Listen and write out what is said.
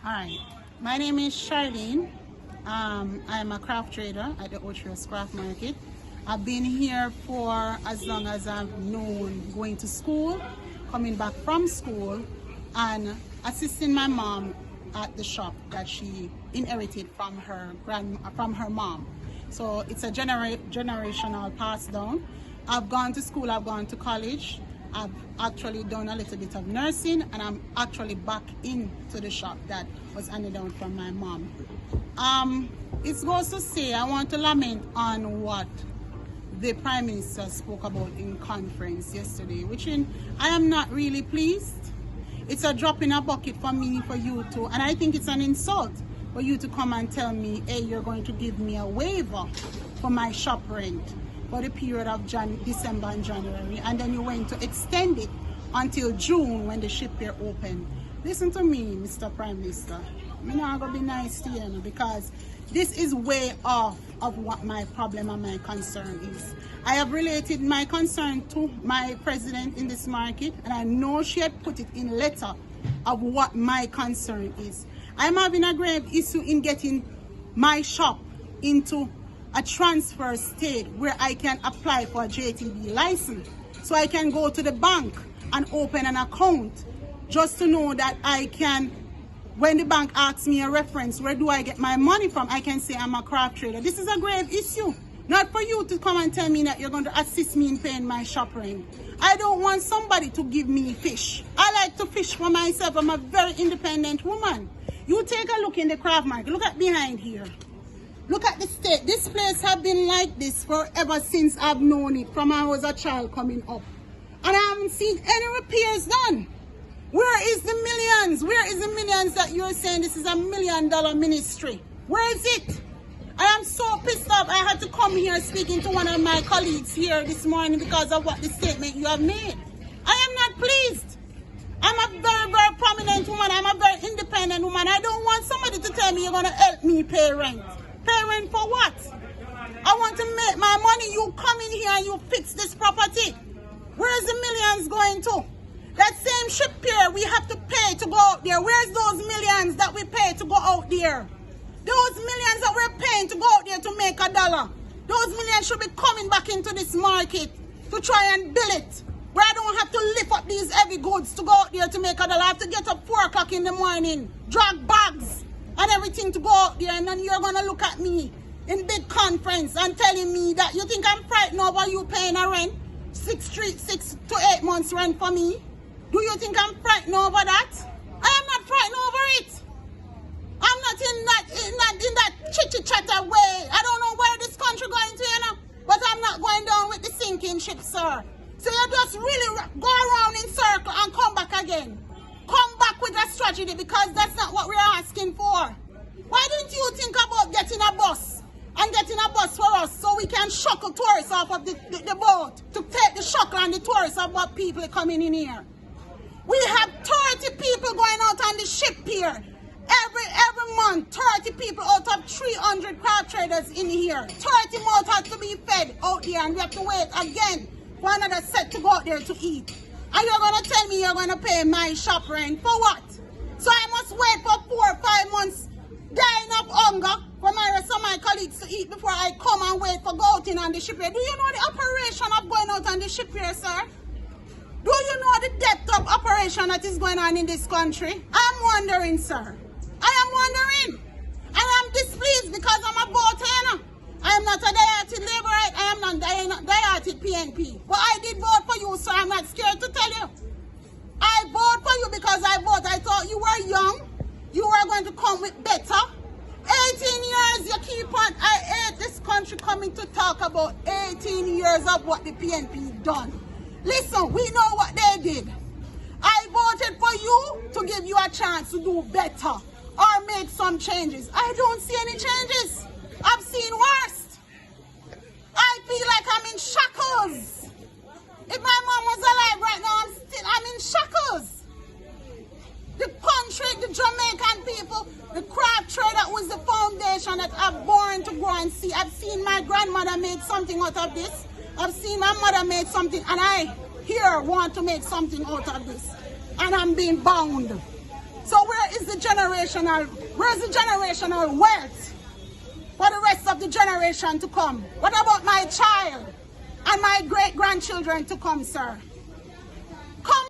Hi, my name is Charlene. I'm a craft trader at the Ocho Rios Craft Market. I've been here for as long as I've known, going to school, coming back from school, and assisting my mom at the shop that she inherited from her mom. So it's a generational pass down. I've gone to school, I've gone to college. I've actually done a little bit of nursing, and I'm actually back into the shop that was handed down from my mom. It goes to say I want to lament on what the Prime Minister spoke about in conference yesterday, which I am not really pleased. It's a drop in a bucket for me, for you to, and I think it's an insult for you to come and tell me, hey, you're going to give me a waiver for my shop rent for the period of December and January, and then you're going to extend it until June when the ship year open. Listen to me, Mr. Prime Minister. I'm not going to be nice to you, because this is way off of what my problem and my concern is. I have related my concern to my president in this market, and I know she had put it in letter of what my concern is. I'm having a grave issue in getting my shop into a transfer state where I can apply for a JTB license, so I can go to the bank and open an account just to know that I can, when the bank asks me a reference, where do I get my money from, I can say I'm a craft trader. This is a grave issue, not for you to come and tell me that you're going to assist me in paying my shop rent. I don't want somebody to give me fish. I like to fish for myself. I'm a very independent woman. You take a look in the craft market. Look at behind here. Look at the state. This place have been like this forever since I've known it, from I was a child coming up. And I haven't seen any repairs done. Where is the millions? Where is the millions that you're saying this is $1 million ministry? Where is it? I am so pissed off. I had to come here speaking to one of my colleagues here this morning because of what the statement you have made. I am not pleased. I'm a very, very prominent woman. I'm a very independent woman. I don't want somebody to tell me you're going to help me pay rent. Pay rent for what? I want to make my money. You come in here and you fix this property. Where's the millions going to? That same ship here we have to pay to go out there. Where's those millions that we pay to go out there? Those millions that we're paying to go out there to make $1. Those millions should be coming back into this market to try and build it. Where I don't have to lift up these heavy goods to go out there to make $1. I have to get up 4 o'clock in the morning, drag bags and everything to go out there, and then you're going to look at me in big conference and telling me that you think I'm frightened over you paying a rent, 6 to 8 months rent for me. Do you think I'm frightened over that? I am not frightened over it. I'm not in that chitty-chatter way. I don't know where this country going to, but I'm not going down with the sinking ship, sir. So you just really go around in circle and come back again. Come back with a strategy, because that's not what we're asking for. Why didn't you think about getting a bus and getting a bus for us so we can shuckle tourists off of the boat, to take the shuckle and the tourists of what people are coming in here? We have 30 people going out on the ship here. Every month, 30 people out of 300 craft traders in here. 30 more has to be fed out there, and we have to wait again for another set to go out there to eat. And you're going to tell me you're going to pay my shop rent for what? So I must wait for 4 or 5 months, dying of hunger, for my rest of my colleagues to eat before I come and wait for going on the ship here. Do you know the operation of going out on the ship here, sir? Do you know the depth of operation that is going on in this country? I'm wondering, sir. I am wondering. And I'm displeased because I'm a boat owner. I am not a diarted laborite. I am not diarted PNP. But I did vote for you, so I'm not scared to tell you. I vote for you because I vote. I thought you were young. You were going to come with better. 18 years you keep on. I hate this country coming to talk about 18 years of what the PNP done. Listen, we know what they did. I voted for you to give you a chance to do better or make some changes. I don't see any changes. I've seen worse. I feel like I'm in shackles. If my mom was alive right now, I'm in shackles. The country, the Jamaican people, the craft trader was the foundation that I've born to go and see. I've seen my grandmother made something out of this. I've seen my mother made something, and I here want to make something out of this. And I'm being bound. So where's the generational wealth for the rest of the generation to come? What about my child and my great-grandchildren to come, sir? Come